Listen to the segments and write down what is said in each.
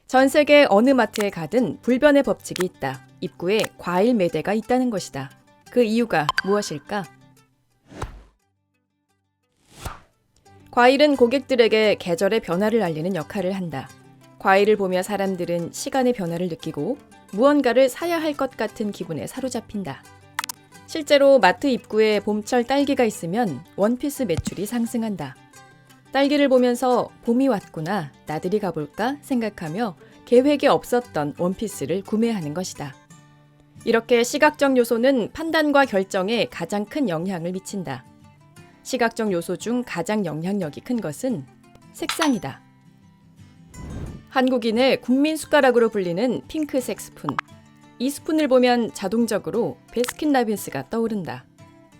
전 세계 어느 마트에 가든 불변의 법칙이 있다. 입구에 과일 매대가 있다는 것이다. 그 이유가 무엇일까? 과일은 고객들에게 계절의 변화를 알리는 역할을 한다. 과일을 보며 사람들은 시간의 변화를 느끼고 무언가를 사야 할 것 같은 기분에 사로잡힌다. 실제로 마트 입구에 봄철 딸기가 있으면 원피스 매출이 상승한다. 딸기를 보면서 봄이 왔구나, 나들이 가볼까 생각하며 계획에 없었던 원피스를 구매하는 것이다. 이렇게 시각적 요소는 판단과 결정에 가장 큰 영향을 미친다. 시각적 요소 중 가장 영향력이 큰 것은 색상이다. 한국인의 국민 숟가락으로 불리는 핑크색 스푼. 이 스푼을 보면 자동적으로 베스킨라빈스가 떠오른다.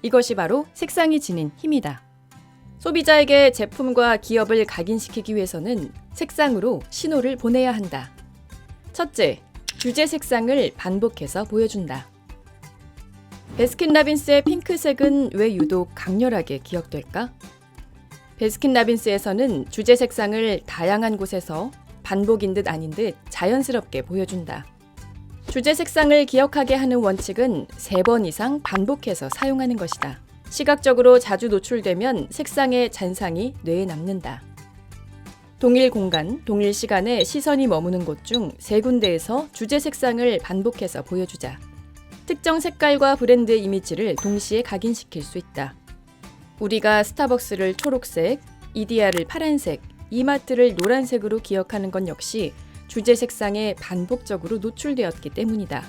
이것이 바로 색상이 지닌 힘이다. 소비자에게 제품과 기업을 각인시키기 위해서는 색상으로 신호를 보내야 한다. 첫째, 주제 색상을 반복해서 보여준다. 베스킨라빈스의 핑크색은 왜 유독 강렬하게 기억될까? 베스킨라빈스에서는 주제 색상을 다양한 곳에서 반복인 듯 아닌 듯 자연스럽게 보여준다. 주제 색상을 기억하게 하는 원칙은 3번 이상 반복해서 사용하는 것이다. 시각적으로 자주 노출되면 색상의 잔상이 뇌에 남는다. 동일 공간, 동일 시간에 시선이 머무는 곳 중 3군데에서 주제 색상을 반복해서 보여주자. 특정 색깔과 브랜드의 이미지를 동시에 각인시킬 수 있다. 우리가 스타벅스를 초록색, EDR을 파란색, 이마트를 노란색으로 기억하는 건 역시 주제 색상에 반복적으로 노출되었기 때문이다.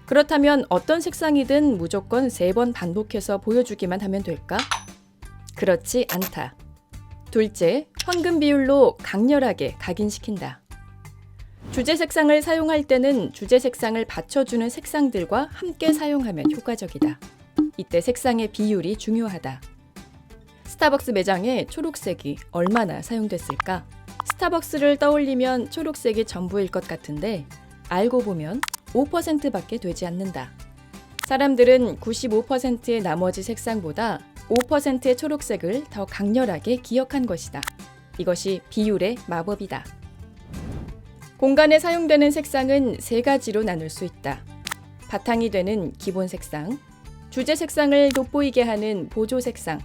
그렇다면 어떤 색상이든 무조건 3번 반복해서 보여주기만 하면 될까? 그렇지 않다. 둘째, 황금 비율로 강렬하게 각인시킨다. 주제 색상을 사용할 때는 주제 색상을 받쳐주는 색상들과 함께 사용하면 효과적이다. 이때 색상의 비율이 중요하다. 스타벅스 매장에 초록색이 얼마나 사용됐을까? 스타벅스를 떠올리면 초록색이 전부일 것 같은데 알고 보면 5%밖에 되지 않는다. 사람들은 95%의 나머지 색상보다 5%의 초록색을 더 강렬하게 기억한 것이다. 이것이 비율의 마법이다. 공간에 사용되는 색상은 3가지로 나눌 수 있다. 바탕이 되는 기본 색상, 주제 색상을 돋보이게 하는 보조 색상,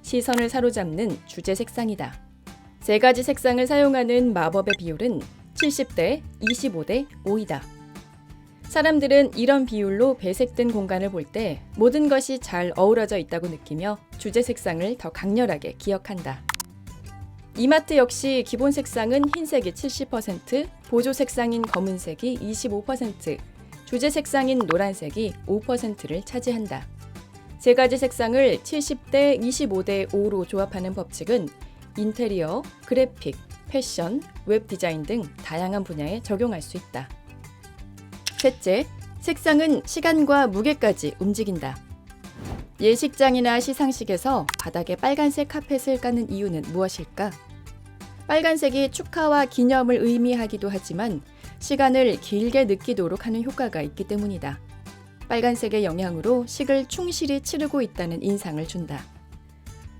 시선을 사로잡는 주제 색상이다. 3가지 색상을 사용하는 마법의 비율은 70대 25대 5이다. 사람들은 이런 비율로 배색된 공간을 볼 때 모든 것이 잘 어우러져 있다고 느끼며 주제 색상을 더 강렬하게 기억한다. 이마트 역시 기본 색상은 흰색이 70%, 보조 색상인 검은색이 25%, 주제 색상인 노란색이 5%를 차지한다. 3가지 색상을 70대 25대 5로 조합하는 법칙은 인테리어, 그래픽, 패션, 웹 디자인 등 다양한 분야에 적용할 수 있다. 셋째, 색상은 시간과 무게까지 움직인다. 예식장이나 시상식에서 바닥에 빨간색 카펫을 까는 이유는 무엇일까? 빨간색이 축하와 기념을 의미하기도 하지만 시간을 길게 느끼도록 하는 효과가 있기 때문이다. 빨간색의 영향으로 식을 충실히 치르고 있다는 인상을 준다.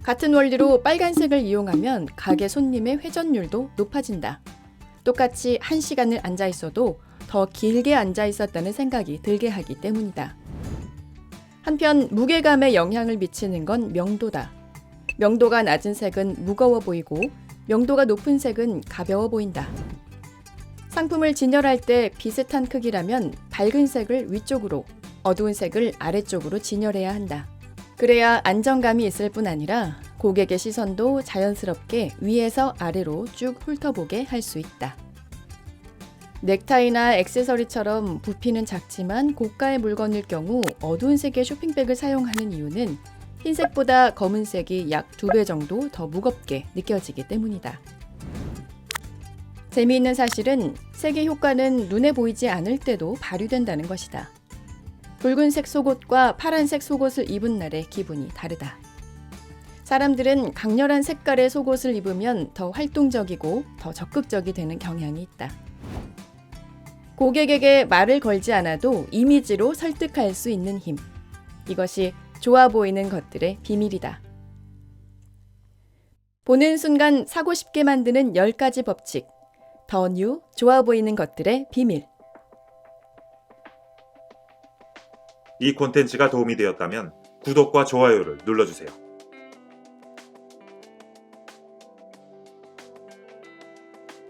같은 원리로 빨간색을 이용하면 가게 손님의 회전율도 높아진다. 똑같이 1시간을 앉아 있어도 더 길게 앉아 있었다는 생각이 들게 하기 때문이다. 한편 무게감에 영향을 미치는 건 명도다. 명도가 낮은 색은 무거워 보이고 명도가 높은 색은 가벼워 보인다. 상품을 진열할 때 비슷한 크기라면 밝은 색을 위쪽으로, 어두운 색을 아래쪽으로 진열해야 한다. 그래야 안정감이 있을 뿐 아니라 고객의 시선도 자연스럽게 위에서 아래로 쭉 훑어보게 할 수 있다. 넥타이나 액세서리처럼 부피는 작지만 고가의 물건일 경우 어두운 색의 쇼핑백을 사용하는 이유는 흰색보다 검은색이 약 2배 정도 더 무겁게 느껴지기 때문이다. 재미있는 사실은 색의 효과는 눈에 보이지 않을 때도 발휘된다는 것이다. 붉은색 속옷과 파란색 속옷을 입은 날의 기분이 다르다. 사람들은 강렬한 색깔의 속옷을 입으면 더 활동적이고 더 적극적이 되는 경향이 있다. 고객에게 말을 걸지 않아도 이미지로 설득할 수 있는 힘. 이것이 좋아 보이는 것들의 비밀이다. 보는 순간 사고 싶게 만드는 10가지 법칙. 더 뉴, 좋아 보이는 것들의 비밀. 이 콘텐츠가 도움이 되었다면 구독과 좋아요를 눌러주세요.